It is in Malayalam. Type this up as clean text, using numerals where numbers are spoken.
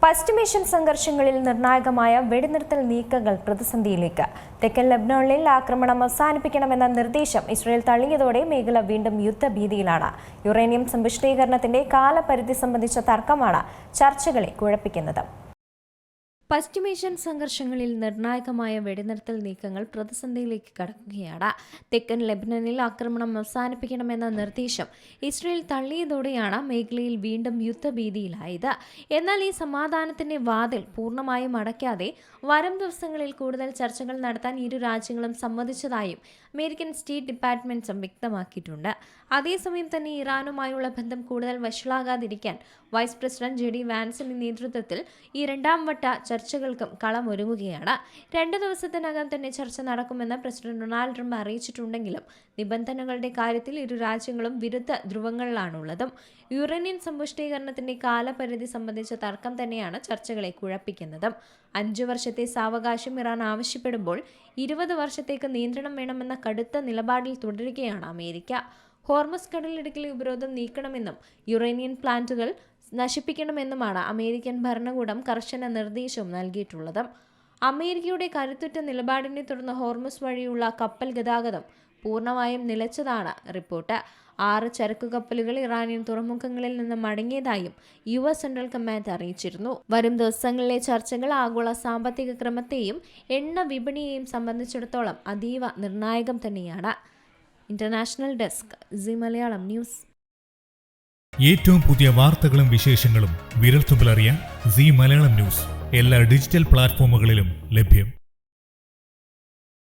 പശ്ചിമേഷ്യൻ സംഘർഷങ്ങളിൽ നിർണായകമായ വെടിനിർത്തൽ നീക്കങ്ങൾ പ്രതിസന്ധിയിലേക്ക്. തെക്കൻ ലെബനോണിൽ ആക്രമണം അവസാനിപ്പിക്കണമെന്ന നിർദ്ദേശം ഇസ്രായേൽ തള്ളിയതോടെ മേഖല വീണ്ടും യുദ്ധഭീതിയിലാണ്. യുറേനിയം സമ്പുഷ്ടീകരണത്തിന്റെ കാലപരിധി സംബന്ധിച്ച തർക്കമാണ് ചർച്ചകളെ കുഴപ്പിക്കുന്നത്. പശ്ചിമേഷ്യൻ സംഘർഷങ്ങളിൽ നിർണായകമായ വെടിനിർത്തൽ നീക്കങ്ങൾ പ്രതിസന്ധിയിലേക്ക് കടക്കുകയാണ്. തെക്കൻ ലെബനനിൽ ആക്രമണം അവസാനിപ്പിക്കണമെന്ന നിർദ്ദേശം ഇസ്രായേൽ തള്ളിയതോടെയാണ് മേഖലയിൽ വീണ്ടും യുദ്ധഭീതിയിലായത്. എന്നാൽ ഈ സമാധാനത്തിന്റെ വാതിൽ പൂർണ്ണമായും അടയ്ക്കാതെ വരും ദിവസങ്ങളിൽ കൂടുതൽ ചർച്ചകൾ നടത്താൻ ഇരു രാജ്യങ്ങളും സമ്മതിച്ചതായും അമേരിക്കൻ സ്റ്റേറ്റ് ഡിപ്പാർട്ട്മെന്റ് വ്യക്തമാക്കിയിട്ടുണ്ട്. അതേസമയം തന്നെ ഇറാനുമായുള്ള ബന്ധം കൂടുതൽ വഷളാകാതിരിക്കാൻ വൈസ് പ്രസിഡന്റ് JD വാൻസിന്റെ നേതൃത്വത്തിൽ ഈ രണ്ടാം വട്ട ചർച്ചകൾക്കും കളമൊരുങ്ങുകയാണ്. 2 ദിവസത്തിനകം തന്നെ ചർച്ച നടക്കുമെന്ന് പ്രസിഡന്റ് ഡൊണാൾഡ് ട്രംപ് അറിയിച്ചിട്ടുണ്ടെങ്കിലും നിബന്ധനകളുടെ കാര്യത്തിൽ ഇരു രാജ്യങ്ങളും വിരുദ്ധ ധ്രുവങ്ങളിലാണുള്ളതും. യുറേനിയം സമ്പുഷ്ടീകരണത്തിന്റെ കാലപരിധി സംബന്ധിച്ച തർക്കം തന്നെയാണ് ചർച്ചകളെ കുഴപ്പിക്കുന്നതും. 5 വർഷത്തെ സാവകാശം ഇറാൻ ആവശ്യപ്പെടുമ്പോൾ 20 വർഷത്തേക്ക് നിയന്ത്രണം വേണമെന്ന കടുത്ത നിലപാടിൽ തുടരുകയാണ് അമേരിക്ക. ഹോർമസ് കടലിടുക്കിലെ ഉപരോധം നീക്കണമെന്നും യുറേനിയം പ്ലാന്റുകൾ നശിപ്പിക്കണമെന്നുമാണ് അമേരിക്കൻ ഭരണകൂടം കർശന നിർദ്ദേശവും നൽകിയിട്ടുള്ളത്. അമേരിക്കയുടെ കരുത്തുറ്റ നിലപാടിനെ തുടർന്ന് ഹോർമസ് വഴിയുള്ള കപ്പൽ ഗതാഗതം പൂർണ്ണമായും നിലച്ചതാണ് റിപ്പോർട്ട്. 6 ചരക്കു കപ്പലുകൾ ഇറാനിയൻ തുറമുഖങ്ങളിൽ നിന്ന് മടങ്ങിയതായും US സെൻട്രൽ കമാൻഡ് അറിയിച്ചിരുന്നു. വരും ദിവസങ്ങളിലെ ചർച്ചകൾ ആഗോള സാമ്പത്തിക ക്രമത്തെയും എണ്ണ വിപണിയെയും സംബന്ധിച്ചിടത്തോളം അതീവ നിർണായകം തന്നെയാണ്. International desk C Malayalam news. ഏറ്റവും പുതിയ വാർത്തകളും വിശേഷങ്ങളും വിരൽത്തുമ്പിലറിയാൻ സി മലയാളം ന്യൂസ് എല്ലാ ഡിജിറ്റൽ പ്ലാറ്റ്ഫോമുകളിലും ലഭ്യം.